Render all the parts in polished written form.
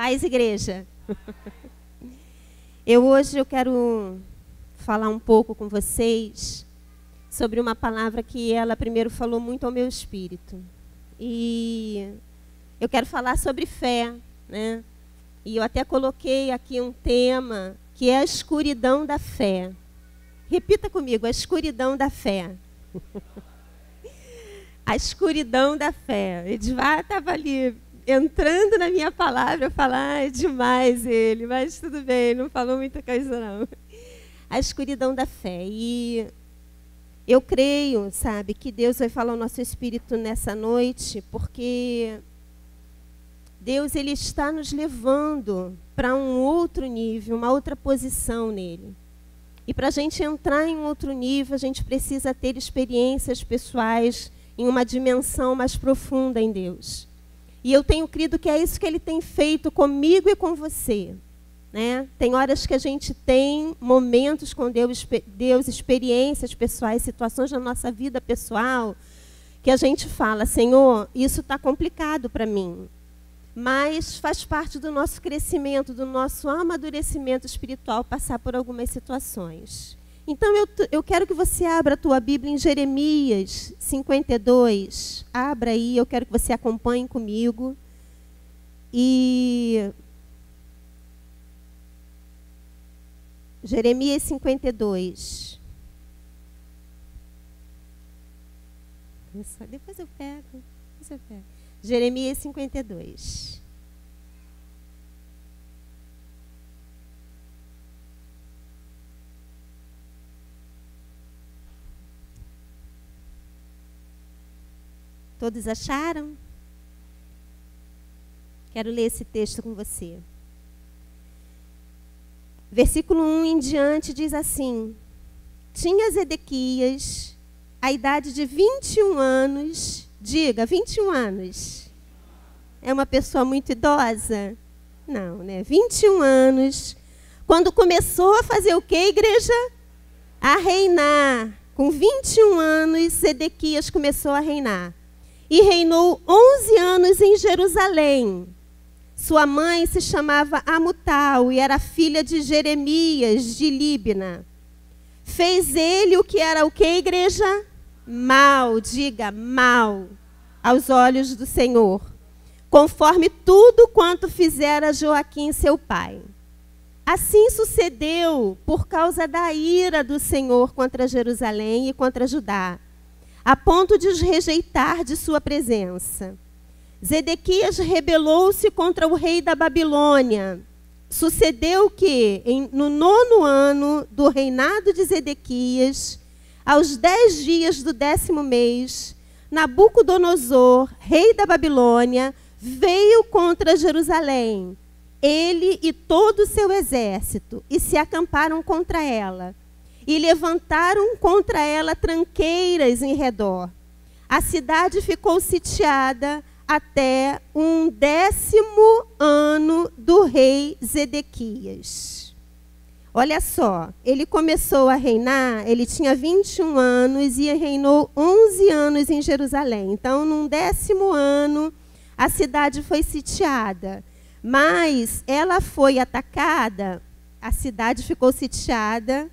Paz, igreja. Hoje eu quero falar um pouco com vocês sobre uma palavra que ela primeiro falou muito ao meu espírito. E eu quero falar sobre fé, né? E eu até coloquei aqui um tema que é a escuridão da fé. Repita comigo, a escuridão da fé. A escuridão da fé. Edvar estava ali entrando na minha palavra, eu falar, é demais ele, mas tudo bem, não falou muita coisa não. A escuridão da fé. E eu creio, sabe, que Deus vai falar ao nosso espírito nessa noite, porque Deus, ele está nos levando para um outro nível, uma outra posição nele. E para a gente entrar em um outro nível, a gente precisa ter experiências pessoais em uma dimensão mais profunda em Deus. E eu tenho crido que é isso que ele tem feito comigo e com você, né? Tem horas que a gente tem momentos com Deus, experiências pessoais, situações na nossa vida pessoal, que a gente fala, Senhor, isso está complicado para mim. Mas faz parte do nosso crescimento, do nosso amadurecimento espiritual, passar por algumas situações. Então, eu quero que você abra a tua Bíblia em Jeremias 52. Abra aí, eu quero que você acompanhe comigo. E Jeremias 52. Depois eu pego. Jeremias 52. Todos acharam? Quero ler esse texto com você. Versículo 1 em diante diz assim: Tinha Zedequias a idade de 21 anos. Diga, 21 anos. É uma pessoa muito idosa? Não, né? 21 anos. Quando começou a fazer o quê, igreja? A reinar. Com 21 anos, Zedequias começou a reinar. E reinou 11 anos em Jerusalém. Sua mãe se chamava Amutal e era filha de Jeremias de Líbna. Fez ele o que era o que, igreja? Mal, diga, mal, aos olhos do Senhor, conforme tudo quanto fizera Joaquim, seu pai. Assim sucedeu por causa da ira do Senhor contra Jerusalém e contra Judá, a ponto de os rejeitar de sua presença. Zedequias rebelou-se contra o rei da Babilônia. Sucedeu que, no 9º ano do reinado de Zedequias, aos 10 dias do 10º mês, Nabucodonosor, rei da Babilônia, veio contra Jerusalém, ele e todo o seu exército, e se acamparam contra ela. E levantaram contra ela tranqueiras em redor. A cidade ficou sitiada até um 10º ano do rei Zedequias. Olha só, ele começou a reinar, ele tinha 21 anos e reinou 11 anos em Jerusalém. Então, num 10º ano, a cidade foi sitiada. Mas ela foi atacada, a cidade ficou sitiada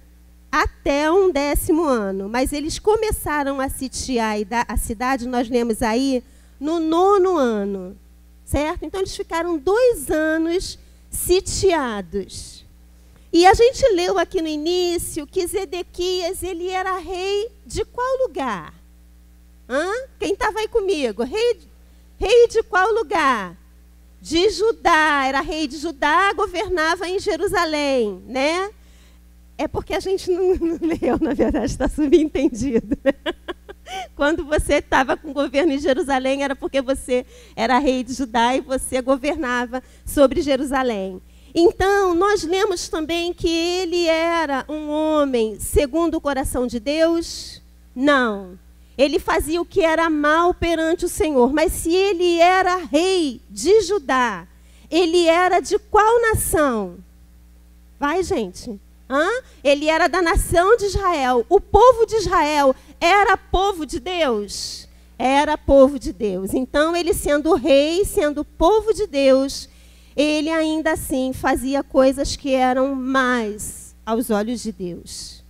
até um 10º ano. Mas eles começaram a sitiar a cidade, nós lemos aí, no 9º ano. Certo? Então, eles ficaram 2 anos sitiados. E a gente leu aqui no início que Zedequias, ele era rei de qual lugar? Quem estava aí comigo? Rei de qual lugar? De Judá, era rei de Judá, governava em Jerusalém, né? É porque a gente não leu, na verdade, está subentendido. Quando você estava com o governo em Jerusalém, era porque você era rei de Judá e você governava sobre Jerusalém. Então, nós lemos também que ele era um homem segundo o coração de Deus? Não. Ele fazia o que era mal perante o Senhor. Mas se ele era rei de Judá, ele era de qual nação? Vai, gente. Ele era da nação de Israel. O povo de Israel era povo de Deus? Era povo de Deus. Então, ele sendo rei, sendo povo de Deus, ele ainda assim fazia coisas que eram más aos olhos de Deus.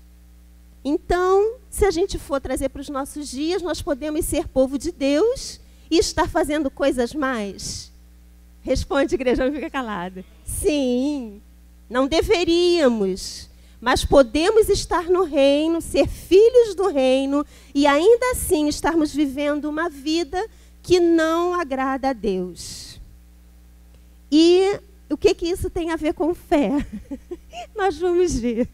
Então, se a gente for trazer para os nossos dias, nós podemos ser povo de Deus e estar fazendo coisas más? Responde, igreja, não fica calada. Sim, não deveríamos, mas podemos estar no reino, ser filhos do reino e ainda assim estarmos vivendo uma vida que não agrada a Deus. E o que isso tem a ver com fé? Nós vamos ver.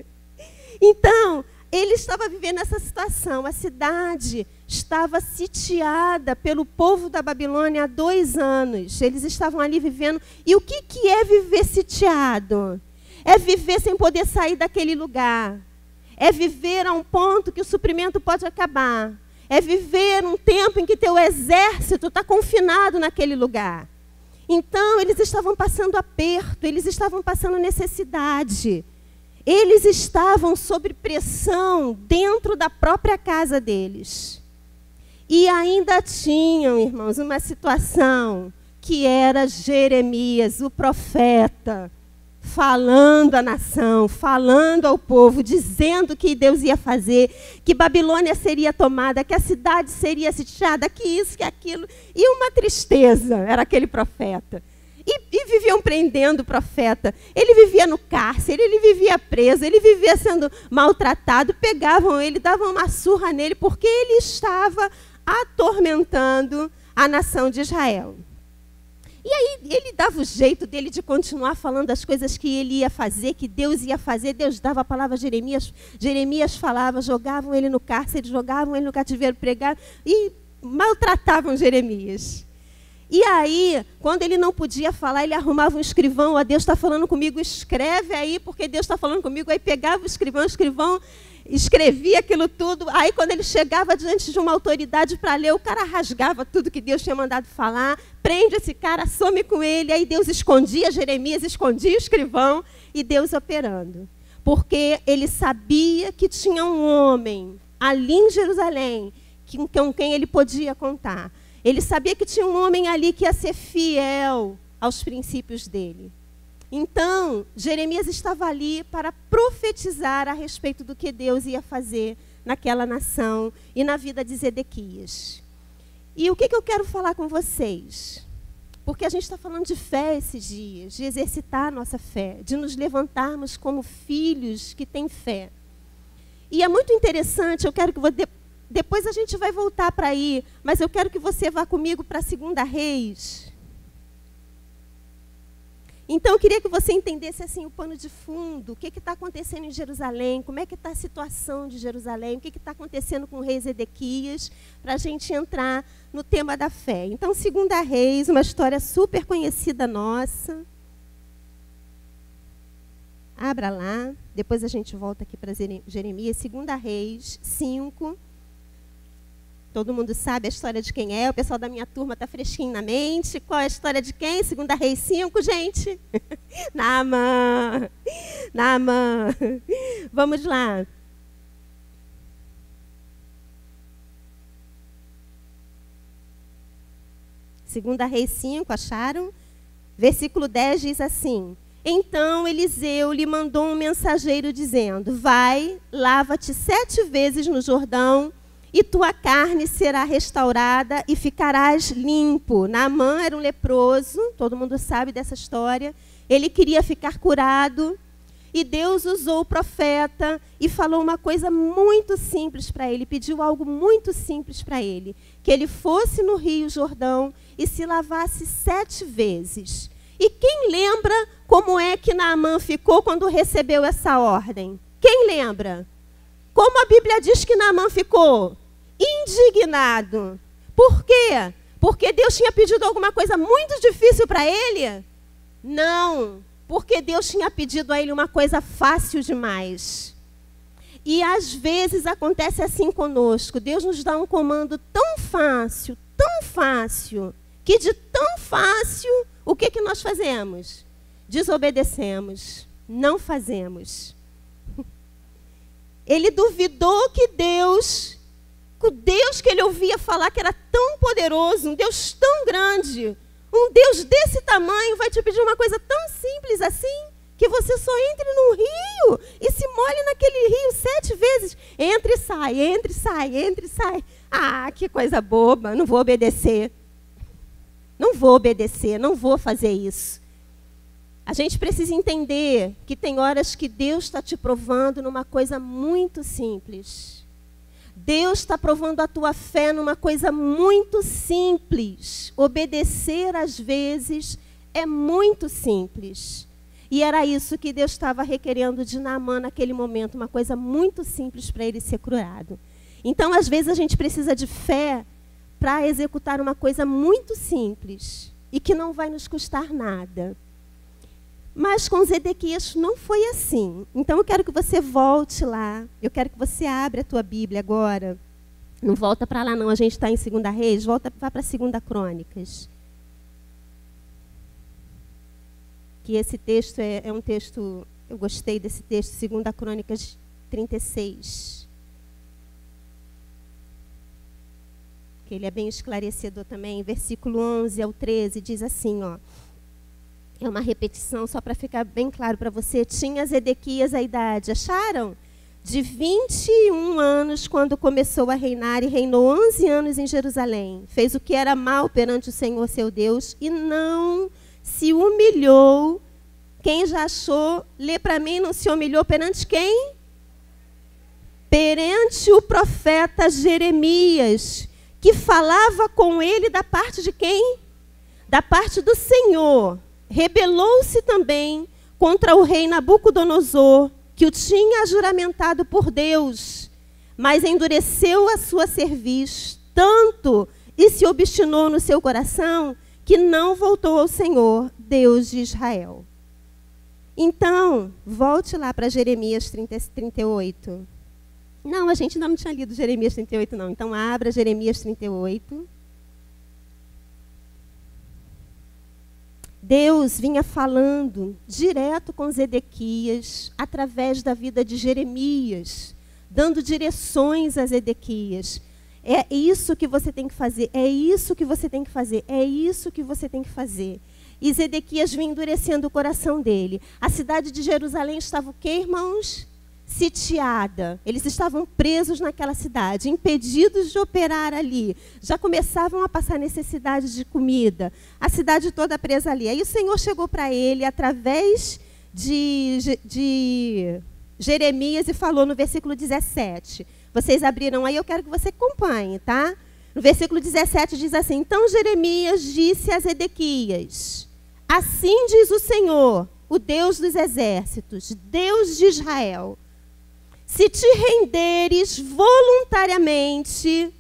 Então, ele estava vivendo essa situação. A cidade estava sitiada pelo povo da Babilônia há 2 anos. Eles estavam ali vivendo. E o que é viver sitiado? É viver sem poder sair daquele lugar. É viver a um ponto que o suprimento pode acabar. É viver um tempo em que teu exército está confinado naquele lugar. Então, eles estavam passando aperto, eles estavam passando necessidade. Eles estavam sob pressão dentro da própria casa deles. E ainda tinham, irmãos, uma situação que era Jeremias, o profeta, falando à nação, falando ao povo, dizendo que Deus ia fazer, que Babilônia seria tomada, que a cidade seria sitiada, que isso, que aquilo. E uma tristeza era aquele profeta. E viviam prendendo o profeta. Ele vivia no cárcere, ele vivia preso, ele vivia sendo maltratado, pegavam ele, davam uma surra nele, porque ele estava atormentando a nação de Israel. E aí ele dava o jeito dele de continuar falando as coisas que ele ia fazer, que Deus ia fazer. Deus dava a palavra a Jeremias. Jeremias falava, jogavam ele no cárcere, jogavam ele no cativeiro, pregavam e maltratavam Jeremias. E aí, quando ele não podia falar, ele arrumava um escrivão. Ó, Deus está falando comigo, escreve aí, porque Deus está falando comigo. Aí pegava o escrivão escrevia aquilo tudo. Aí quando ele chegava diante de uma autoridade para ler, o cara rasgava tudo que Deus tinha mandado falar. Prende esse cara, some com ele. Aí Deus escondia Jeremias, escondia o escrivão e Deus operando. Porque ele sabia que tinha um homem ali em Jerusalém com quem ele podia contar. Ele sabia que tinha um homem ali que ia ser fiel aos princípios dele. Então, Jeremias estava ali para profetizar a respeito do que Deus ia fazer naquela nação e na vida de Zedequias. E o que eu quero falar com vocês? Porque a gente está falando de fé esses dias, de exercitar a nossa fé, de nos levantarmos como filhos que têm fé. E é muito interessante, eu quero que depois a gente vai voltar para aí, mas eu quero que você vá comigo para 2 Reis. Então, eu queria que você entendesse assim o pano de fundo, o que está acontecendo em Jerusalém, como é que está a situação de Jerusalém, o que está acontecendo com o rei Zedequias, para a gente entrar no tema da fé. Então, 2 Reis, uma história super conhecida nossa. Abra lá, depois a gente volta aqui para Jeremias, 2 Reis 5. Todo mundo sabe a história de quem é. O pessoal da minha turma está fresquinho na mente. Qual é a história de quem? 2 Reis 5, gente. Naamã. Vamos lá. Segunda Reis 5, acharam? Versículo 10 diz assim: Então Eliseu lhe mandou um mensageiro dizendo: Vai, lava-te 7 vezes no Jordão, e tua carne será restaurada e ficarás limpo. Naamã era um leproso, todo mundo sabe dessa história. Ele queria ficar curado. E Deus usou o profeta e falou uma coisa muito simples para ele. Pediu algo muito simples para ele. Que ele fosse no Rio Jordão e se lavasse 7 vezes. E quem lembra como é que Naamã ficou quando recebeu essa ordem? Quem lembra? Como a Bíblia diz que Naamã ficou? Indignado. Por quê? Porque Deus tinha pedido alguma coisa muito difícil para ele? Não, porque Deus tinha pedido a ele uma coisa fácil demais. E às vezes acontece assim conosco. Deus nos dá um comando tão fácil, que de tão fácil, o que nós fazemos? Desobedecemos, não fazemos. Ele duvidou que o Deus que ele ouvia falar que era tão poderoso, um Deus tão grande, Um Deus desse tamanho vai te pedir uma coisa tão simples assim, que você só entre no rio e se molhe naquele rio 7 vezes. Entra e sai, entra e sai, entra e sai. Ah, que coisa boba, não vou obedecer. Não vou obedecer, não vou fazer isso. A gente precisa entender que tem horas que Deus está te provando numa coisa muito simples. Deus está provando a tua fé numa coisa muito simples. Obedecer, às vezes, é muito simples. E era isso que Deus estava requerendo de Naamã naquele momento, uma coisa muito simples para ele ser curado. Então, às vezes, a gente precisa de fé para executar uma coisa muito simples e que não vai nos custar nada. Mas com Zedequias não foi assim. Então eu quero que você volte lá. Eu quero que você abra a tua Bíblia agora. Não volta para lá não, a gente está em 2 Reis. Vá para 2 Crônicas. Que esse texto é um texto, eu gostei desse texto, 2 Crônicas 36. Que ele é bem esclarecedor também. Versículo 11 ao 13 diz assim, ó. É uma repetição, só para ficar bem claro para você. Tinha Zedequias a idade, acharam? De 21 anos quando começou a reinar e reinou 11 anos em Jerusalém. Fez o que era mal perante o Senhor seu Deus e não se humilhou. Quem já achou, lê para mim, não se humilhou perante quem? Perante o profeta Jeremias, que falava com ele da parte de quem? Da parte do Senhor. Rebelou-se também contra o rei Nabucodonosor, que o tinha juramentado por Deus, mas endureceu a sua cerviz tanto e se obstinou no seu coração que não voltou ao Senhor, Deus de Israel. Então, volte lá para Jeremias 38. Não, a gente ainda não tinha lido Jeremias 38, não. Então, abra Jeremias 38. Deus vinha falando direto com Zedequias, através da vida de Jeremias, dando direções a Zedequias. É isso que você tem que fazer, é isso que você tem que fazer, é isso que você tem que fazer. E Zedequias vinha endurecendo o coração dele. A cidade de Jerusalém estava o quê, irmãos? Sitiada. Eles estavam presos naquela cidade, impedidos de operar ali. Já começavam a passar necessidade de comida. A cidade toda presa ali. Aí o Senhor chegou para ele através de Jeremias e falou no versículo 17. Vocês abriram aí, eu quero que você acompanhe, tá? No versículo 17 diz assim: Então Jeremias disse a Zedequias: Assim diz o Senhor, o Deus dos exércitos, Deus de Israel: Se te renderes voluntariamente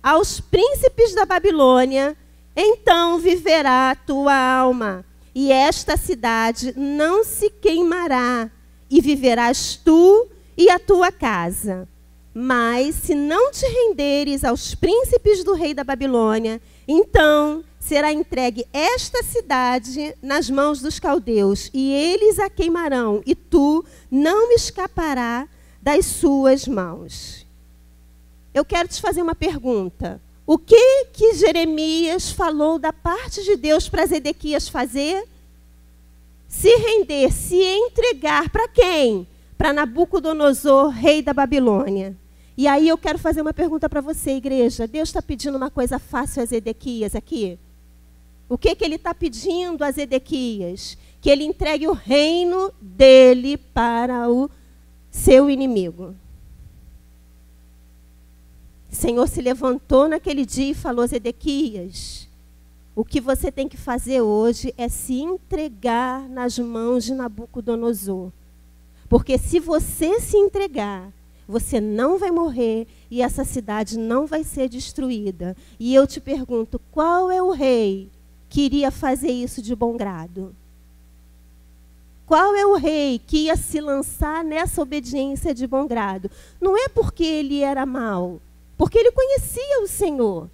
aos príncipes da Babilônia, então viverá a tua alma, e esta cidade não se queimará, e viverás tu e a tua casa. Mas se não te renderes aos príncipes do rei da Babilônia, então será entregue esta cidade nas mãos dos caldeus, e eles a queimarão, e tu não escaparás das suas mãos. Eu quero te fazer uma pergunta. O que Jeremias falou da parte de Deus para Zedequias fazer? Se render, se entregar para quem? Para Nabucodonosor, rei da Babilônia. E aí eu quero fazer uma pergunta para você, igreja. Deus está pedindo uma coisa fácil a Zedequias aqui? O que ele está pedindo a Zedequias? Que ele entregue o reino dele para o seu inimigo. O Senhor se levantou naquele dia e falou: Zedequias, o que você tem que fazer hoje é se entregar nas mãos de Nabucodonosor. Porque se você se entregar, você não vai morrer e essa cidade não vai ser destruída. E eu te pergunto, qual é o rei que iria fazer isso de bom grado? Qual é o rei que ia se lançar nessa obediência de bom grado? Não é porque ele era mau, porque ele conhecia o Senhor.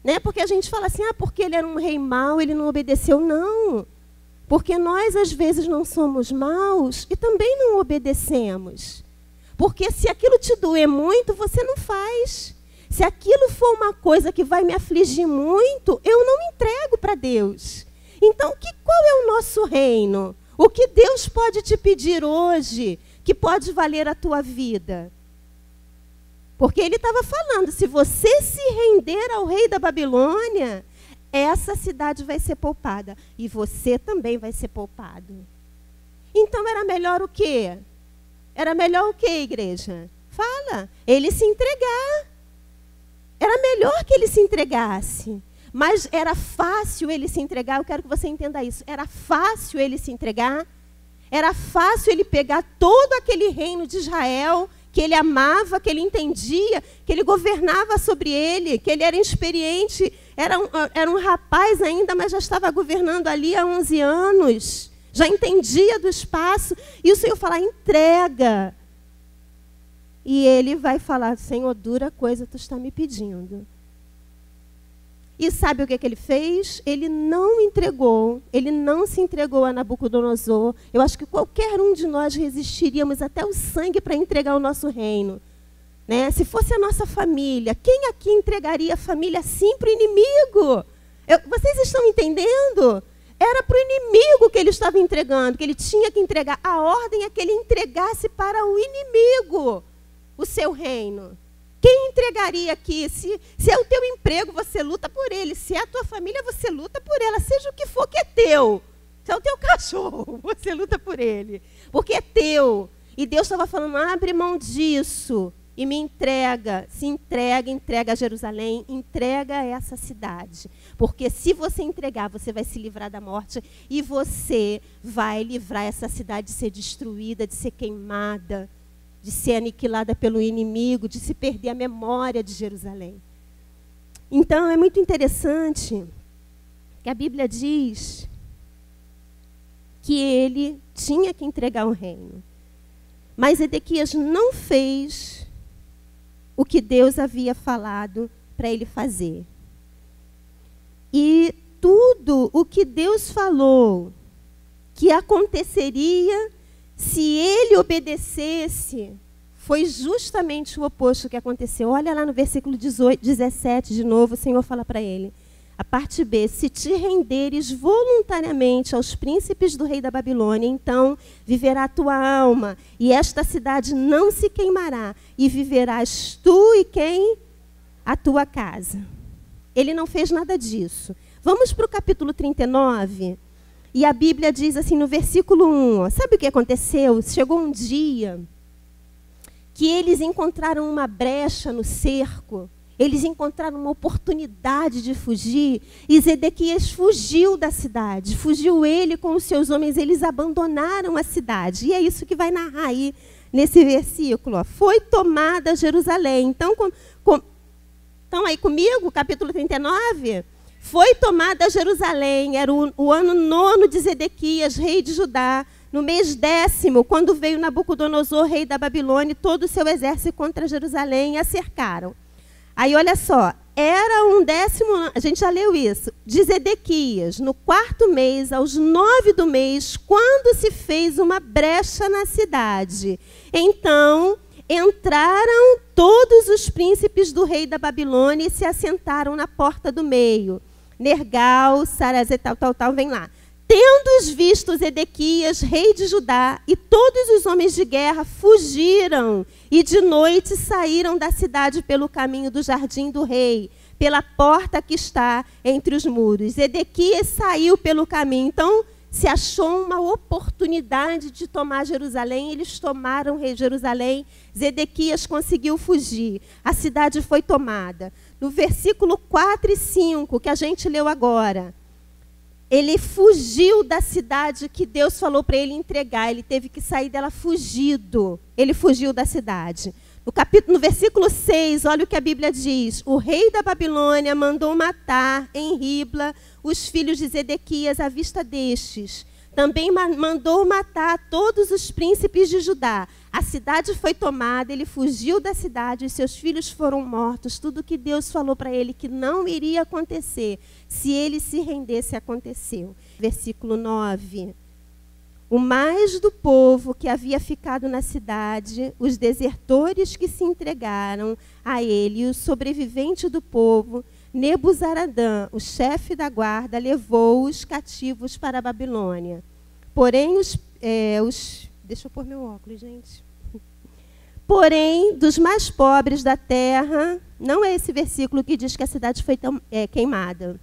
Né? Porque a gente fala assim, porque ele era um rei mau, ele não obedeceu. Não. Porque nós, às vezes, não somos maus e também não obedecemos. Porque se aquilo te doer muito, você não faz. Se aquilo for uma coisa que vai me afligir muito, eu não entrego para Deus. Então, qual é o nosso reino? O que Deus pode te pedir hoje que pode valer a tua vida? Porque ele estava falando, se você se render ao rei da Babilônia, essa cidade vai ser poupada. E você também vai ser poupado. Então era melhor o quê? Era melhor o quê, igreja? Fala, ele se entregar. Era melhor que ele se entregasse. Mas era fácil ele se entregar, eu quero que você entenda isso. Era fácil ele se entregar? Era fácil ele pegar todo aquele reino de Israel, que ele amava, que ele entendia, que ele governava sobre ele, que ele era experiente, era um rapaz ainda, mas já estava governando ali há 11 anos, já entendia do espaço. E o Senhor fala, entrega. E ele vai falar, Senhor, dura coisa tu está me pedindo. E sabe o que ele fez? Ele não entregou, ele não se entregou a Nabucodonosor. Eu acho que qualquer um de nós resistiríamos até o sangue para entregar o nosso reino. Né? Se fosse a nossa família, quem aqui entregaria a família assim para o inimigo? Vocês estão entendendo? Era para o inimigo que ele estava entregando, que ele tinha que entregar. A ordem é que ele entregasse para o inimigo o seu reino. Quem entregaria aqui? Se é o teu emprego, você luta por ele. Se é a tua família, você luta por ela. Seja o que for que é teu. Se é o teu cachorro, você luta por ele. Porque é teu. E Deus estava falando, abre mão disso e me entrega. Se entrega a Jerusalém, entrega essa cidade. Porque se você entregar, você vai se livrar da morte. E você vai livrar essa cidade de ser destruída, de ser queimada, de ser aniquilada pelo inimigo, de se perder a memória de Jerusalém. Então, é muito interessante que a Bíblia diz que ele tinha que entregar o reino. Mas Edequias não fez o que Deus havia falado para ele fazer. E tudo o que Deus falou que aconteceria se ele obedecesse, foi justamente o oposto que aconteceu. Olha lá no versículo 17 de novo, o Senhor fala para ele. A parte B, se te renderes voluntariamente aos príncipes do rei da Babilônia, então viverá a tua alma, e esta cidade não se queimará, e viverás tu e quem? A tua casa. Ele não fez nada disso. Vamos para o capítulo 39, e a Bíblia diz assim no versículo 1, ó, sabe o que aconteceu? Chegou um dia que eles encontraram uma brecha no cerco, eles encontraram uma oportunidade de fugir, e Zedequias fugiu da cidade, fugiu ele com os seus homens, eles abandonaram a cidade. E é isso que vai narrar aí nesse versículo. Ó. Foi tomada Jerusalém. Então, estão aí comigo, capítulo 39? Foi tomada Jerusalém, era o ano 9 de Zedequias, rei de Judá, no mês 10º, quando veio Nabucodonosor, rei da Babilônia, e todo o seu exército contra Jerusalém, e a cercaram. Aí, olha só, era um 10º, a gente já leu isso, de Zedequias, no 4º mês, aos 9 do mês, quando se fez uma brecha na cidade. Então, entraram todos os príncipes do rei da Babilônia e se assentaram na porta do meio. Nergal, Sarazé, tal, vem lá. Tendo-os visto Zedequias, rei de Judá, e todos os homens de guerra fugiram, e de noite saíram da cidade pelo caminho do jardim do rei, pela porta que está entre os muros. Zedequias saiu pelo caminho. Então, se achou uma oportunidade de tomar Jerusalém, eles tomaram Jerusalém, Zedequias conseguiu fugir, a cidade foi tomada. No versículo 4 e 5, que a gente leu agora, ele fugiu da cidade que Deus falou para ele entregar. Ele teve que sair dela fugido. Ele fugiu da cidade. No versículo 6, olha o que a Bíblia diz. O rei da Babilônia mandou matar em Ribla os filhos de Zedequias à vista destes. Também mandou matar todos os príncipes de Judá. A cidade foi tomada, ele fugiu da cidade, os seus filhos foram mortos. Tudo que Deus falou para ele que não iria acontecer, se ele se rendesse, aconteceu. Versículo 9. o mais do povo que havia ficado na cidade, os desertores que se entregaram a ele e o sobrevivente do povo, Nebuzaradã, o chefe da guarda, levou-os cativos para a Babilônia. Porém, deixa eu pôr meu óculos, gente. Porém, dos mais pobres da terra, não é esse versículo que diz que a cidade foi queimada.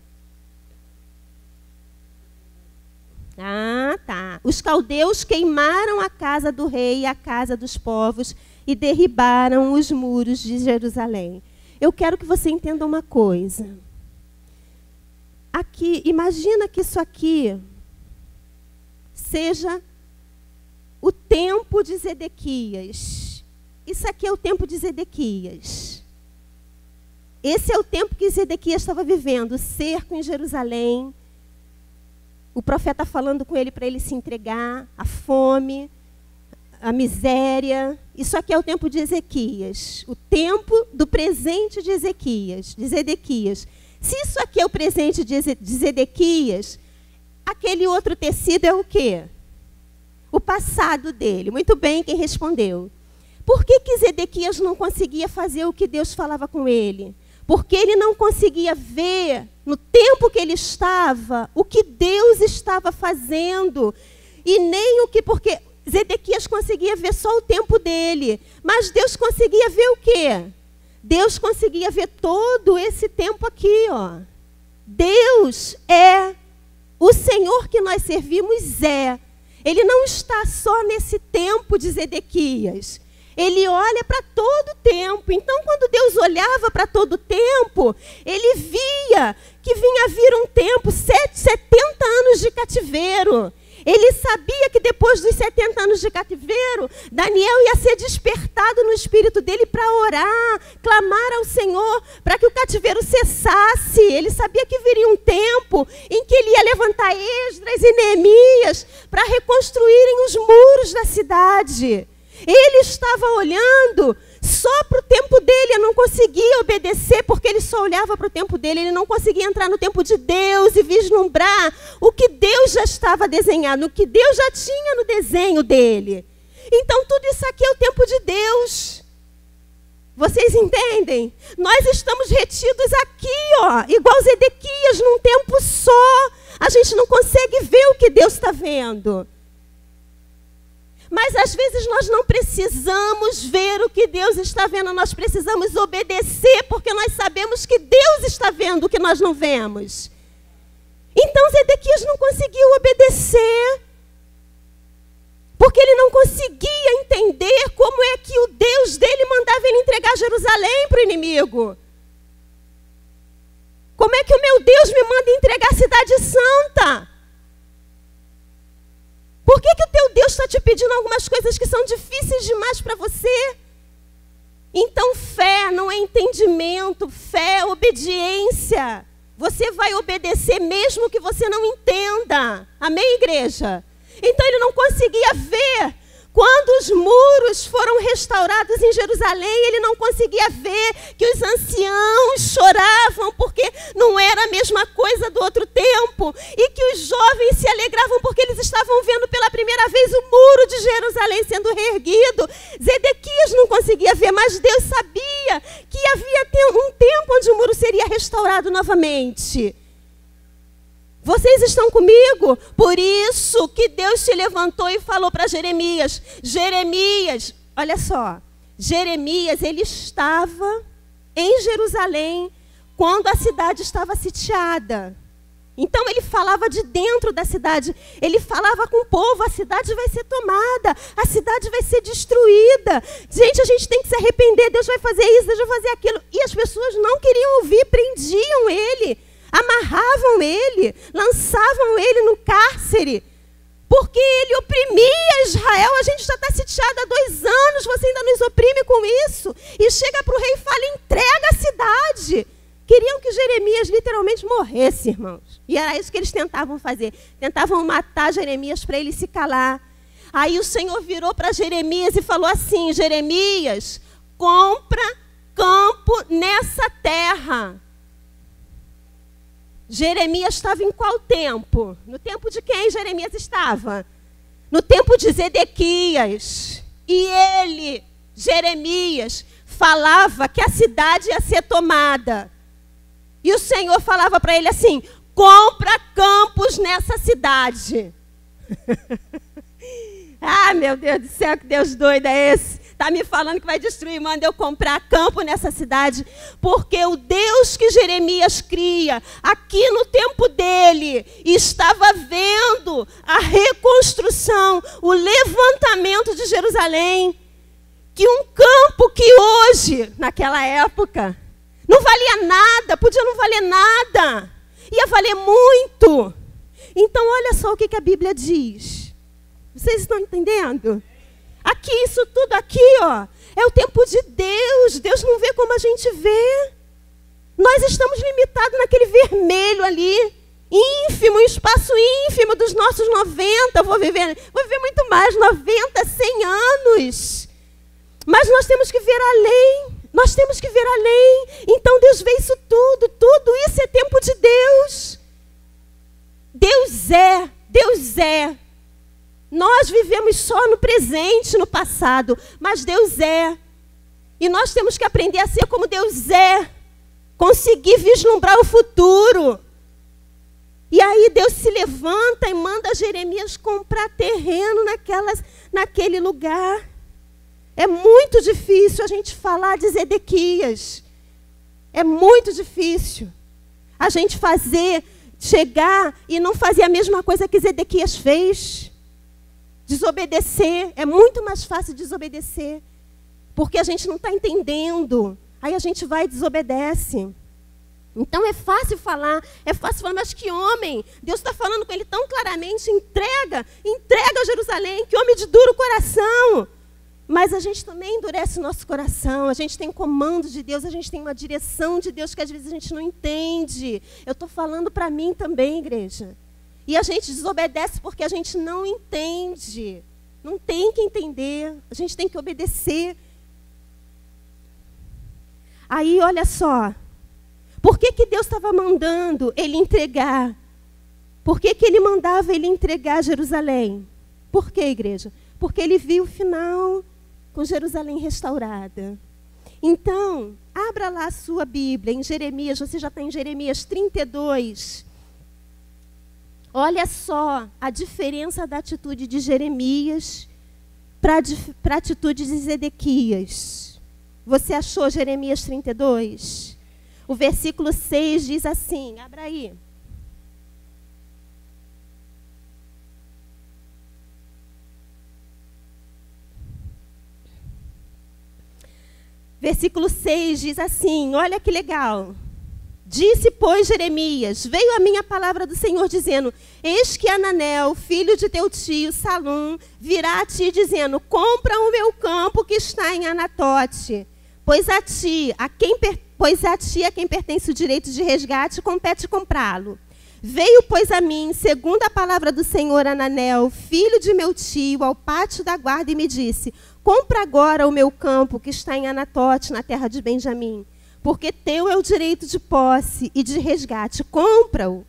Ah, tá. Os caldeus queimaram a casa do rei e a casa dos povos e derribaram os muros de Jerusalém. Eu quero que você entenda uma coisa. Aqui, imagina que isso aqui seja o tempo de Zedequias. Isso aqui é o tempo de Zedequias. Esse é o tempo que Zedequias estava vivendo, o cerco em Jerusalém. O profeta falando com ele para ele se entregar, a fome, a miséria. Isso aqui é o tempo de Ezequias, o tempo do presente de Zedequias. Se isso aqui é o presente de Zedequias, aquele outro tecido é o quê? O passado dele. Muito bem, quem respondeu. Por que Zedequias não conseguia fazer o que Deus falava com ele? Porque ele não conseguia ver, no tempo que ele estava, o que Deus estava fazendo. E nem o que, porque Zedequias conseguia ver só o tempo dele. Mas Deus conseguia ver o quê? Deus conseguia ver todo esse tempo aqui, ó. Deus é o Senhor que nós servimos, é. Ele não está só nesse tempo de Zedequias. Ele olha para todo o tempo. Então, quando Deus olhava para todo o tempo, ele via que vinha vir um tempo, 70 anos de cativeiro. Ele sabia que depois dos 70 anos de cativeiro, Daniel ia ser despertado no espírito dele para orar, clamar ao Senhor, para que o cativeiro cessasse. Ele sabia que viria um tempo em que ele ia levantar Esdras e Neemias para reconstruírem os muros da cidade. Ele estava olhando só para o tempo dele, eu não conseguia obedecer, porque ele só olhava para o tempo dele, ele não conseguia entrar no tempo de Deus e vislumbrar o que Deus já estava desenhando, o que Deus já tinha no desenho dele. Então, tudo isso aqui é o tempo de Deus. Vocês entendem? Nós estamos retidos aqui, ó, igual Zedequias, num tempo só. A gente não consegue ver o que Deus está vendo. Mas às vezes nós não precisamos ver o que Deus está vendo, nós precisamos obedecer, porque nós sabemos que Deus está vendo o que nós não vemos. Então Zedequias não conseguiu obedecer, porque ele não conseguia entender como é que o Deus dele mandava ele entregar Jerusalém para o inimigo. Como é que o meu Deus me manda entregar a cidade santa? Por que o teu Deus está te pedindo algumas coisas que são difíceis demais para você? Então fé não é entendimento, fé é obediência. Você vai obedecer mesmo que você não entenda. Amém, igreja? Então ele não conseguia ver. Quando os muros foram restaurados em Jerusalém, ele não conseguia ver que os anciãos choravam porque não era a mesma coisa do outro tempo, e que os jovens se alegravam porque eles estavam vendo pela primeira vez o muro de Jerusalém sendo reerguido. Zedequias não conseguia ver, mas Deus sabia que havia um tempo onde o muro seria restaurado novamente. Vocês estão comigo? Por isso que Deus se levantou e falou para Jeremias. Jeremias, olha só. Jeremias, ele estava em Jerusalém quando a cidade estava sitiada. Então ele falava de dentro da cidade. Ele falava com o povo, a cidade vai ser tomada, a cidade vai ser destruída. Gente, a gente tem que se arrepender, Deus vai fazer isso, Deus vai fazer aquilo. E as pessoas não queriam ouvir, prendiam ele. Amarravam ele, lançavam ele no cárcere, porque ele oprimia Israel. A gente já está sitiado há 2 anos, você ainda nos oprime com isso. E chega para o rei e fala, entrega a cidade. Queriam que Jeremias literalmente morresse, irmãos. E era isso que eles tentavam fazer. Tentavam matar Jeremias para ele se calar. Aí o Senhor virou para Jeremias e falou assim, Jeremias, compra campo nessa terra. Jeremias estava em qual tempo? No tempo de quem Jeremias estava? no tempo de Zedequias, e ele, Jeremias, falava que a cidade ia ser tomada. E o Senhor falava para ele assim: compra campos nessa cidade. Ah, meu Deus do céu, que Deus doido é esse? Está me falando que vai destruir, manda eu comprar campo nessa cidade. Porque o Deus que Jeremias cria, aqui no tempo dele, estava vendo a reconstrução, o levantamento de Jerusalém. Que um campo que hoje, naquela época, não valia nada, podia não valer nada, ia valer muito. Então, olha só o que a Bíblia diz. Vocês estão entendendo? Aqui, isso tudo aqui, ó, é o tempo de Deus. Deus não vê como a gente vê. Nós estamos limitados naquele vermelho ali, ínfimo, um espaço ínfimo dos nossos 90. Vou viver muito mais, 90, 100 anos. Mas nós temos que ver além. Nós temos que ver além. Então Deus vê isso tudo. Tudo isso é tempo de Deus. Deus é. Deus é. Nós vivemos só no presente, no passado. Mas Deus é. E nós temos que aprender a ser como Deus é. Conseguir vislumbrar o futuro. E aí Deus se levanta e manda Jeremias comprar terreno naquele lugar. É muito difícil a gente falar de Zedequias. É muito difícil a gente chegar e não fazer a mesma coisa que Zedequias fez. Desobedecer. É muito mais fácil desobedecer. Porque a gente não está entendendo. Aí a gente vai e desobedece. Então é fácil falar, mas que homem? Deus está falando com ele tão claramente, entrega Jerusalém, que homem de duro coração. Mas a gente também endurece o nosso coração, a gente tem comando de Deus, a gente tem uma direção de Deus que às vezes a gente não entende. Eu estou falando para mim também, igreja. E a gente desobedece porque a gente não entende. Não tem que entender, a gente tem que obedecer. Aí, olha só, por que Deus estava mandando ele entregar? Por que ele mandava ele entregar Jerusalém? Por que, igreja? Porque ele viu o final com Jerusalém restaurada. Então, abra lá a sua Bíblia, em Jeremias, você já está em Jeremias 32. Olha só a diferença da atitude de Jeremias para a atitude de Zedequias. Você achou Jeremias 32? O versículo 6 diz assim, abra aí. Versículo 6 diz assim, olha que legal. Disse, pois, Jeremias, veio a minha palavra do Senhor dizendo, eis que Ananel, filho de teu tio Salum, virá a ti dizendo, compra o meu campo que está em Anatote, pois a ti a quem pertence o direito de resgate, compete comprá-lo. Veio, pois, a mim, segundo a palavra do Senhor, Ananel, filho de meu tio, ao pátio da guarda e me disse, compra agora o meu campo que está em Anatote, na terra de Benjamim, porque teu é o direito de posse e de resgate, compra-o.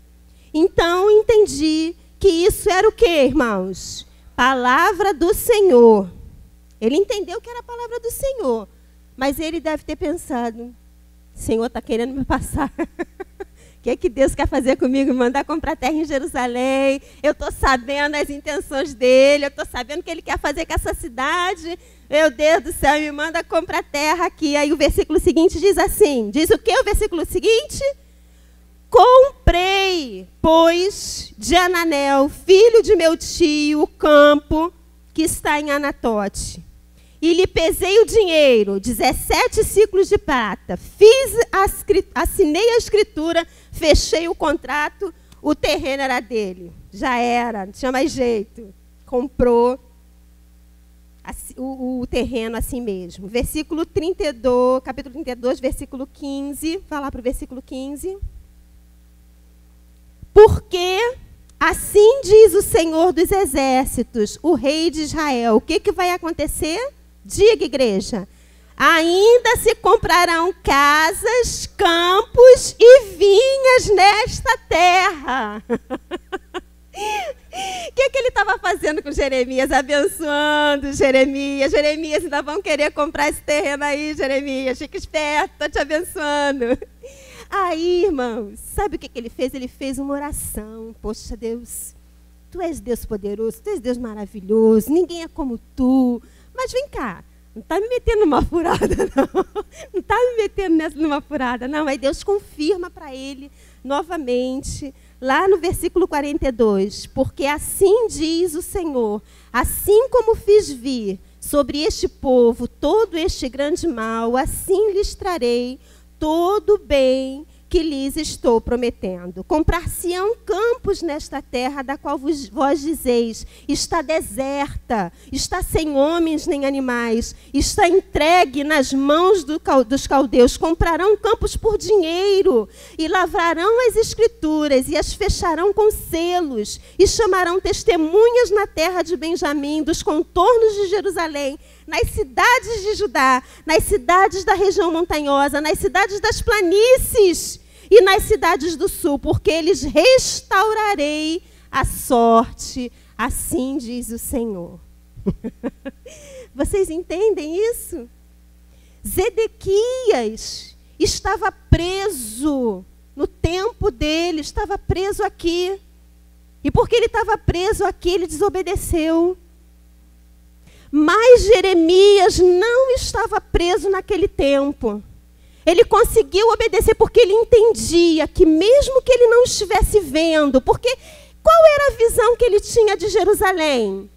Então entendi que isso era o quê, irmãos? Palavra do Senhor. Ele entendeu que era a palavra do Senhor, mas ele deve ter pensado, o Senhor está querendo me passar. O que Deus quer fazer comigo? Mandar comprar terra em Jerusalém. Eu estou sabendo as intenções dele. Eu estou sabendo o que ele quer fazer com essa cidade. Meu Deus do céu, me manda comprar terra aqui. Aí o versículo seguinte diz assim. Diz o que o versículo seguinte? Comprei, pois, de Ananel, filho de meu tio, o campo que está em Anatote. E lhe pesei o dinheiro, 17 ciclos de prata. Assinei a escritura, fechei o contrato, o terreno era dele. Já era, não tinha mais jeito. Comprou o terreno assim mesmo. Versículo 32, capítulo 32, versículo 15. Vai lá para o versículo 15. Porque assim diz o Senhor dos Exércitos, o rei de Israel. O que vai acontecer? Diga, igreja, ainda se comprarão casas, campos e vinhas nesta terra. O que ele estava fazendo com Jeremias? Abençoando Jeremias. Jeremias, ainda vão querer comprar esse terreno aí, Jeremias. Fica esperto, estou te abençoando. Aí, irmãos, sabe o que ele fez? Ele fez uma oração. Poxa, Deus, tu és Deus poderoso, tu és Deus maravilhoso, ninguém é como tu. Mas vem cá, não está me metendo numa furada, não. Não está me metendo numa furada, não. Aí Deus confirma para ele novamente, lá no versículo 42, porque assim diz o Senhor, assim como fiz vir sobre este povo todo este grande mal, assim lhes trarei todo o bem que lhes estou prometendo. Comprar-se-ão campos nesta terra, da qual vós dizeis, está deserta, está sem homens nem animais, está entregue nas mãos dos caldeus. Comprarão campos por dinheiro, e lavrarão as escrituras, e as fecharão com selos, e chamarão testemunhas na terra de Benjamim, dos contornos de Jerusalém, nas cidades de Judá, nas cidades da região montanhosa, nas cidades das planícies e nas cidades do sul, porque eles restaurarei a sorte, assim diz o Senhor. Vocês entendem isso? Zedequias estava preso no tempo dele, estava preso aqui. E porque ele estava preso aqui, ele desobedeceu. Mas Jeremias não estava preso naquele tempo. Ele conseguiu obedecer porque ele entendia que mesmo que ele não estivesse vendo, porque qual era a visão que ele tinha de Jerusalém?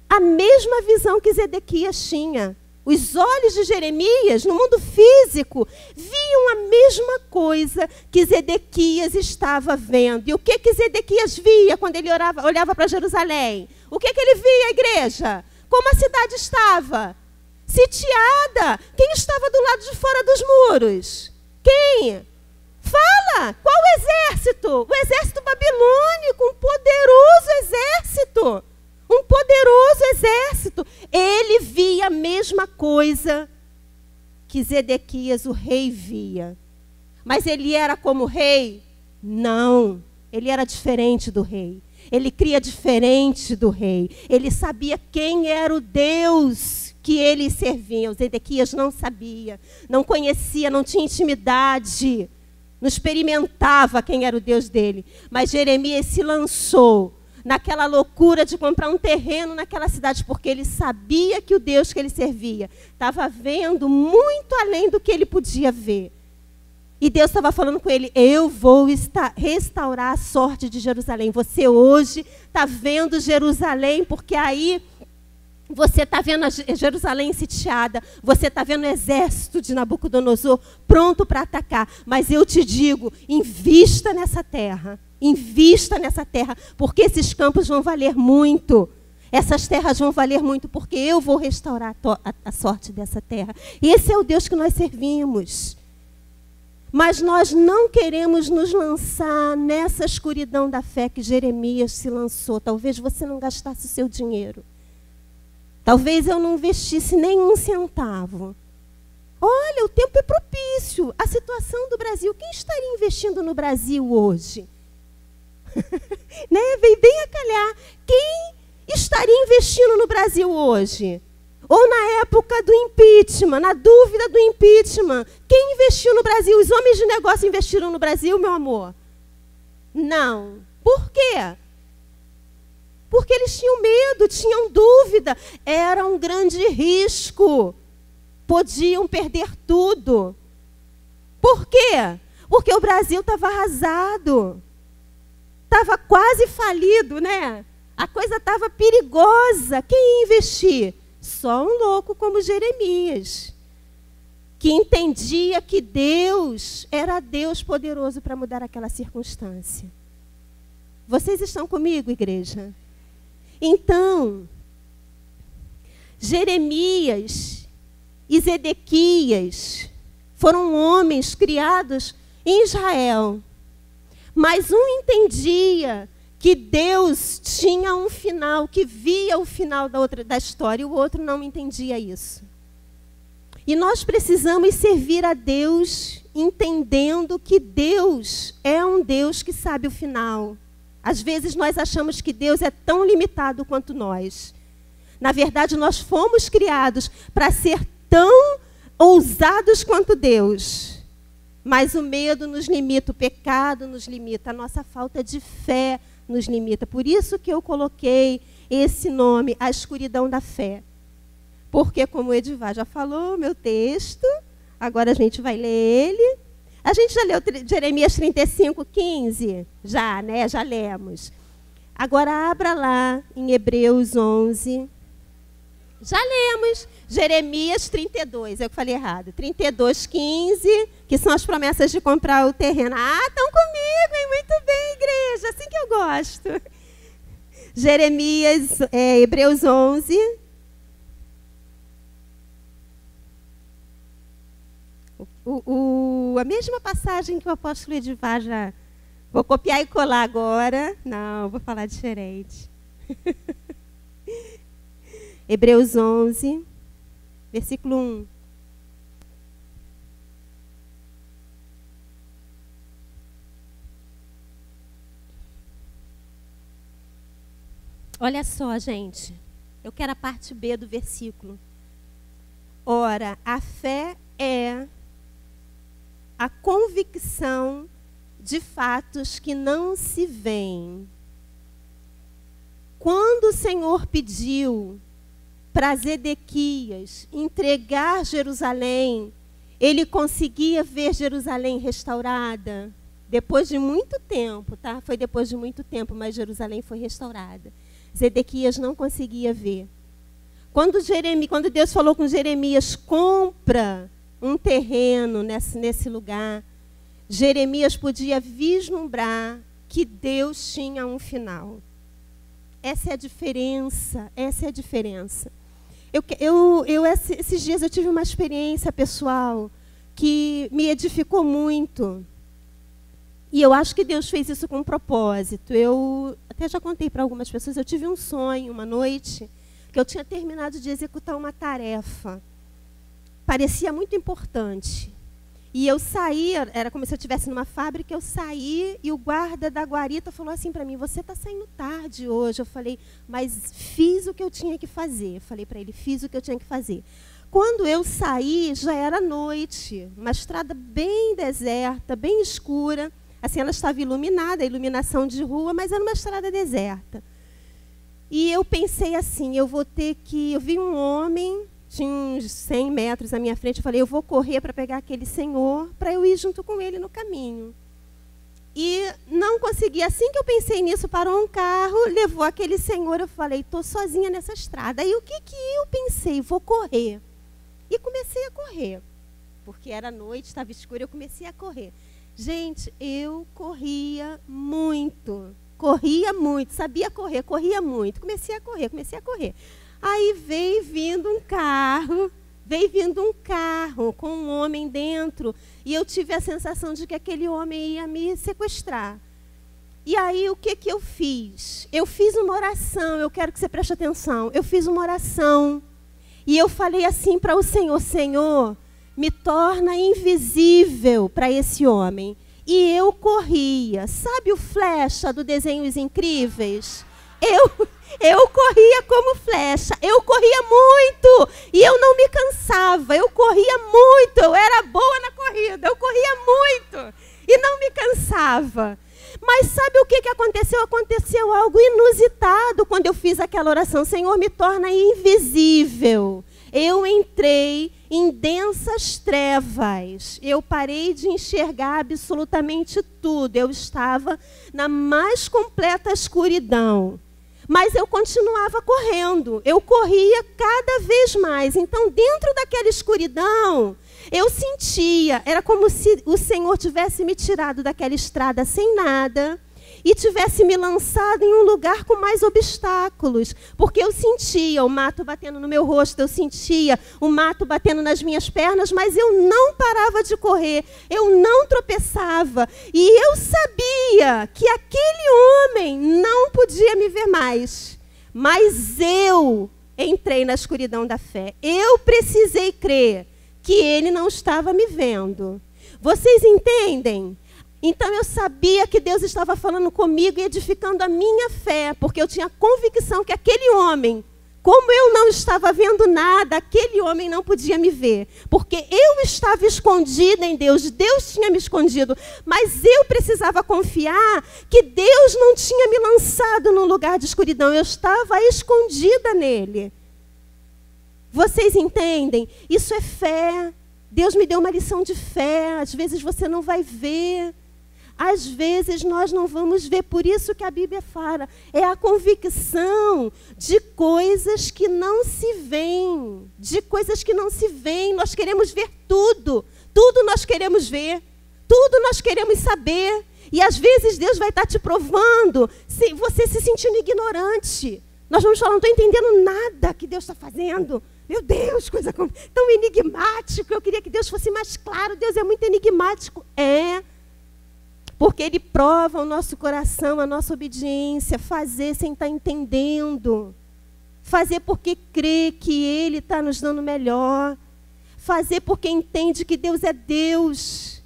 A mesma visão que Zedequias tinha. Os olhos de Jeremias, no mundo físico, viam a mesma coisa que Zedequias estava vendo. E o que Zedequias via quando ele olhava para Jerusalém? O que ele via, igreja? Como a cidade estava? Sitiada. Quem estava do lado de fora dos muros? Quem? Fala! Qual o exército? O exército babilônico, um poderoso exército. Um poderoso exército. Ele via a mesma coisa que Zedequias, o rei, via. Mas ele era como rei? Não. Ele era diferente do rei. Ele cria diferente do rei. Ele sabia quem era o Deus que eles serviam. Zedequias não sabia, não conhecia, não tinha intimidade, não experimentava quem era o Deus dele. Mas Jeremias se lançou naquela loucura de comprar um terreno naquela cidade, porque ele sabia que o Deus que ele servia estava vendo muito além do que ele podia ver. E Deus estava falando com ele, eu vou restaurar a sorte de Jerusalém. Você hoje está vendo Jerusalém, porque aí você está vendo a Jerusalém sitiada, você está vendo o exército de Nabucodonosor pronto para atacar. Mas eu te digo, invista nessa terra, porque esses campos vão valer muito. Essas terras vão valer muito, porque eu vou restaurar a sorte dessa terra. E esse é o Deus que nós servimos. Mas nós não queremos nos lançar nessa escuridão da fé que Jeremias se lançou. Talvez você não gastasse o seu dinheiro. Talvez eu não investisse nenhum centavo. Olha, o tempo é propício. A situação do Brasil. Quem estaria investindo no Brasil hoje? Né? Vem bem a calhar. Quem estaria investindo no Brasil hoje? Ou na época do impeachment, na dúvida do impeachment. Quem investiu no Brasil? Os homens de negócio investiram no Brasil, meu amor? Não. Por quê? Porque eles tinham medo, tinham dúvida. Era um grande risco. Podiam perder tudo. Por quê? Porque o Brasil estava arrasado. Estava quase falido, né? A coisa estava perigosa. Quem ia investir? Só um louco como Jeremias, que entendia que Deus era Deus poderoso para mudar aquela circunstância. Vocês estão comigo, igreja? Então, Jeremias e Zedequias foram homens criados em Israel, mas um entendia que Deus tinha um final, que via o final da história, e o outro não entendia isso. E nós precisamos servir a Deus entendendo que Deus é um Deus que sabe o final. Às vezes nós achamos que Deus é tão limitado quanto nós. Na verdade, nós fomos criados para ser tão ousados quanto Deus. Mas o medo nos limita, o pecado nos limita, a nossa falta de fé nos limita. Por isso que eu coloquei esse nome, a escuridão da fé. Porque, como o Edivar já falou, meu texto, agora a gente vai ler ele. A gente já leu Jeremias 35:15? Já, né? Já lemos. Agora abra lá em Hebreus 11. Já lemos Jeremias 32, eu falei errado. 32:15, que são as promessas de comprar o terreno. Ah, estão comigo, hein? Muito bem, igreja, assim que eu gosto. Hebreus 11. A mesma passagem que o apóstolo Edivar já... Vou copiar e colar agora. Não, vou falar diferente. Hebreus 11, versículo 1. Olha só, gente. Eu quero a parte B do versículo. Ora, a fé é a convicção de fatos que não se veem. Quando o Senhor pediu para Zedequias entregar Jerusalém, ele conseguia ver Jerusalém restaurada? Depois de muito tempo, tá? Foi depois de muito tempo, mas Jerusalém foi restaurada. Zedequias não conseguia ver. Quando Deus falou com Jeremias, compra um terreno nesse lugar, Jeremias podia vislumbrar que Deus tinha um final. Essa é a diferença, essa é a diferença. Esses dias eu tive uma experiência pessoal que me edificou muito. E eu acho que Deus fez isso com um propósito. Eu até já contei para algumas pessoas, eu tive um sonho uma noite, que eu tinha terminado de executar uma tarefa. Parecia muito importante. E eu saí, era como se eu estivesse numa fábrica, eu saí e o guarda da guarita falou assim para mim, você está saindo tarde hoje. Eu falei, mas fiz o que eu tinha que fazer. Eu falei para ele, fiz o que eu tinha que fazer. Quando eu saí, já era noite, uma estrada bem deserta, bem escura. Assim, ela estava iluminada, iluminação de rua, mas era uma estrada deserta. E eu pensei assim, eu vi um homem, tinha uns 100 metros à minha frente, eu falei, eu vou correr para pegar aquele senhor, para eu ir junto com ele no caminho. E não consegui, assim que eu pensei nisso, parou um carro, levou aquele senhor, eu falei, estou sozinha nessa estrada. Aí o que eu pensei? Vou correr. E comecei a correr, porque era noite, estava escuro, eu comecei a correr. Gente, eu corria muito, sabia correr, corria muito. Comecei a correr. Aí veio vindo um carro com um homem dentro, e eu tive a sensação de que aquele homem ia me sequestrar. E aí o que eu fiz? Eu fiz uma oração, eu quero que você preste atenção. Eu fiz uma oração, e eu falei assim para o Senhor, Senhor, me torna invisível para esse homem. E eu corria. Sabe o Flecha do Desenhos Incríveis? Eu corria como flecha. Eu corria muito. E eu não me cansava. Eu corria muito. Eu era boa na corrida. Eu corria muito. E não me cansava. Mas sabe o que aconteceu? Aconteceu algo inusitado quando eu fiz aquela oração. Senhor, me torna invisível. Eu entrei em densas trevas. Eu parei de enxergar absolutamente tudo. Eu estava na mais completa escuridão. Mas eu continuava correndo. Eu corria cada vez mais. Então, dentro daquela escuridão, eu sentia, era como se o Senhor tivesse me tirado daquela estrada sem nada e tivesse me lançado em um lugar com mais obstáculos, porque eu sentia o mato batendo no meu rosto, eu sentia o mato batendo nas minhas pernas, mas eu não parava de correr, eu não tropeçava, e eu sabia que aquele homem não podia me ver mais, mas eu entrei na escuridão da fé, eu precisei crer que ele não estava me vendo. Vocês entendem? Então eu sabia que Deus estava falando comigo e edificando a minha fé, porque eu tinha convicção que aquele homem, como eu não estava vendo nada, aquele homem não podia me ver. Porque eu estava escondida em Deus, Deus tinha me escondido. Mas eu precisava confiar que Deus não tinha me lançado num lugar de escuridão. Eu estava escondida nele. Vocês entendem? Isso é fé. Deus me deu uma lição de fé. Às vezes você não vai ver. Às vezes nós não vamos ver, por isso que a Bíblia fala, é a convicção de coisas que não se veem, nós queremos ver tudo nós queremos ver, tudo nós queremos saber, e às vezes Deus vai estar te provando, se você se sentindo ignorante, nós vamos falar, não estou entendendo nada que Deus está fazendo, meu Deus, coisa tão enigmática, eu queria que Deus fosse mais claro, Deus é muito enigmático, porque Ele prova o nosso coração, a nossa obediência, fazer sem estar entendendo. Fazer porque crê que Ele está nos dando melhor. Fazer porque entende que Deus é Deus.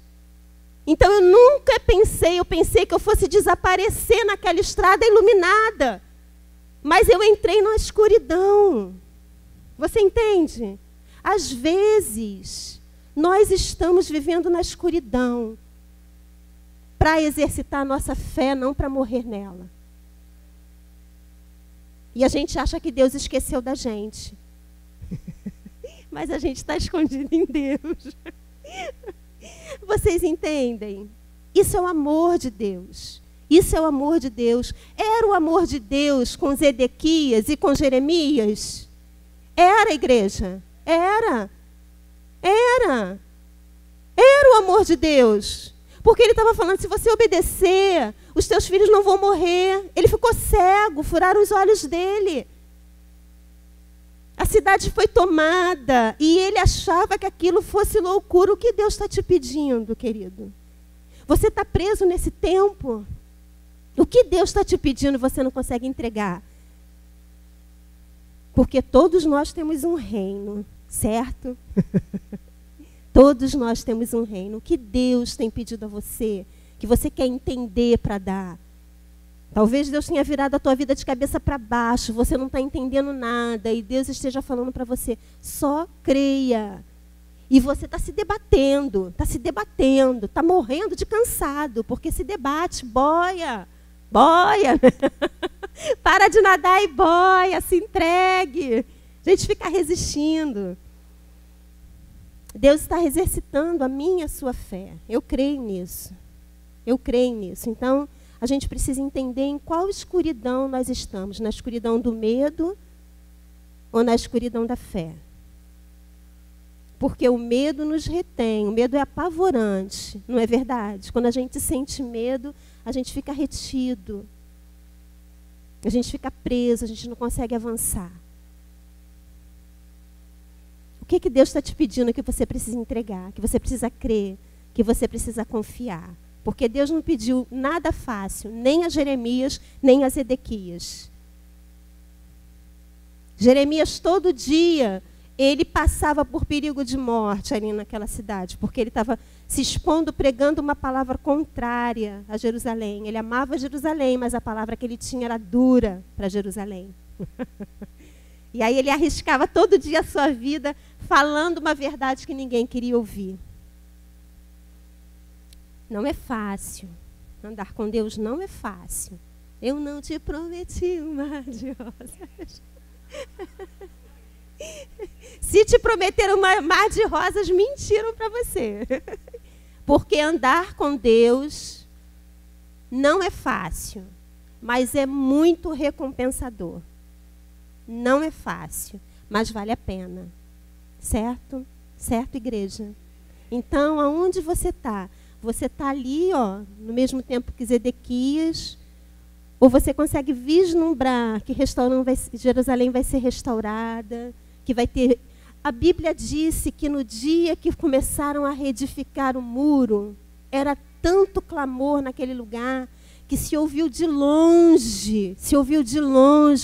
Então eu nunca pensei que eu fosse desaparecer naquela estrada iluminada. Mas eu entrei na escuridão. Você entende? Às vezes, nós estamos vivendo na escuridão. Para exercitar a nossa fé, não para morrer nela. E a gente acha que Deus esqueceu da gente. Mas a gente está escondido em Deus. Vocês entendem? Isso é o amor de Deus. Isso é o amor de Deus. Era o amor de Deus com Zedequias e com Jeremias? Era, igreja? Era o amor de Deus. Porque ele estava falando, se você obedecer, os teus filhos não vão morrer. Ele ficou cego, furaram os olhos dele. A cidade foi tomada e ele achava que aquilo fosse loucura. O que Deus está te pedindo, querido? Você está preso nesse tempo? O que Deus está te pedindo e você não consegue entregar? Porque todos nós temos um reino, certo? Todos nós temos um reino. O que Deus tem pedido a você, que você quer entender para dar? Talvez Deus tenha virado a tua vida de cabeça para baixo, você não está entendendo nada, e Deus esteja falando para você, só creia. E você está se debatendo, está morrendo de cansado, porque se debate, boia. Para de nadar e boia, se entregue. A gente fica resistindo. Deus está exercitando a minha e a sua fé. Eu creio nisso. Então, a gente precisa entender em qual escuridão nós estamos. Na escuridão do medo ou na escuridão da fé. Porque o medo nos retém. O medo é apavorante. Não é verdade? Quando a gente sente medo, a gente fica retido. A gente fica preso, a gente não consegue avançar. O que Deus está te pedindo que você precisa entregar, que você precisa crer, que você precisa confiar? Porque Deus não pediu nada fácil, nem a Jeremias, nem a Zedequias. Jeremias, todo dia, ele passava por perigo de morte ali naquela cidade, porque ele estava se expondo, pregando uma palavra contrária a Jerusalém. Ele amava Jerusalém, mas a palavra que ele tinha era dura para Jerusalém. E aí ele arriscava todo dia a sua vida falando uma verdade que ninguém queria ouvir. Não é fácil. Andar com Deus não é fácil. Eu não te prometi um mar de rosas. Se te prometeram um mar de rosas, mentiram para você. Porque andar com Deus não é fácil, mas é muito recompensador. Não é fácil, mas vale a pena. Certo? Certo, igreja? Então, aonde você está? Você está ali, no mesmo tempo que Zedequias, ou você consegue vislumbrar que Jerusalém vai ser restaurada, que vai ter... A Bíblia disse que no dia que começaram a reedificar o muro, era tanto clamor naquele lugar, que se ouviu de longe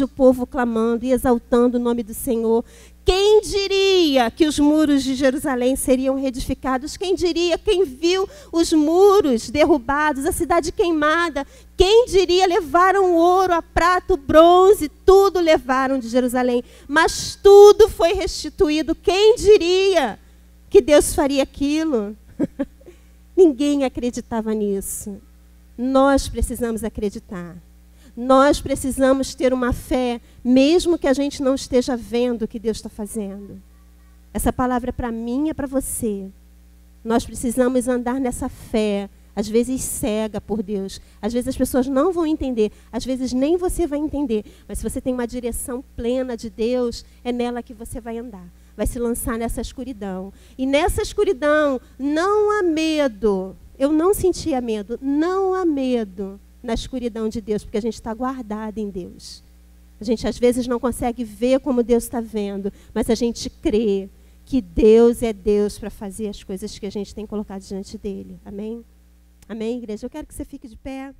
o povo clamando e exaltando o nome do Senhor. Quem diria que os muros de Jerusalém seriam reedificados? Quem diria? Quem viu os muros derrubados, a cidade queimada? Quem diria? Levaram o ouro, a prata, o bronze, tudo levaram de Jerusalém. Mas tudo foi restituído. Quem diria que Deus faria aquilo? Ninguém acreditava nisso. Nós precisamos acreditar. Nós precisamos ter uma fé, mesmo que a gente não esteja vendo o que Deus está fazendo. Essa palavra é para mim, é para você. Nós precisamos andar nessa fé, às vezes cega por Deus. Às vezes as pessoas não vão entender, às vezes nem você vai entender. Mas se você tem uma direção plena de Deus, é nela que você vai andar. Vai se lançar nessa escuridão. E nessa escuridão, não há medo. Eu não sentia medo, não há medo na escuridão de Deus, porque a gente está guardado em Deus. A gente às vezes não consegue ver como Deus está vendo, mas a gente crê que Deus é Deus para fazer as coisas que a gente tem colocado diante dele. Amém? Amém, igreja? Eu quero que você fique de pé.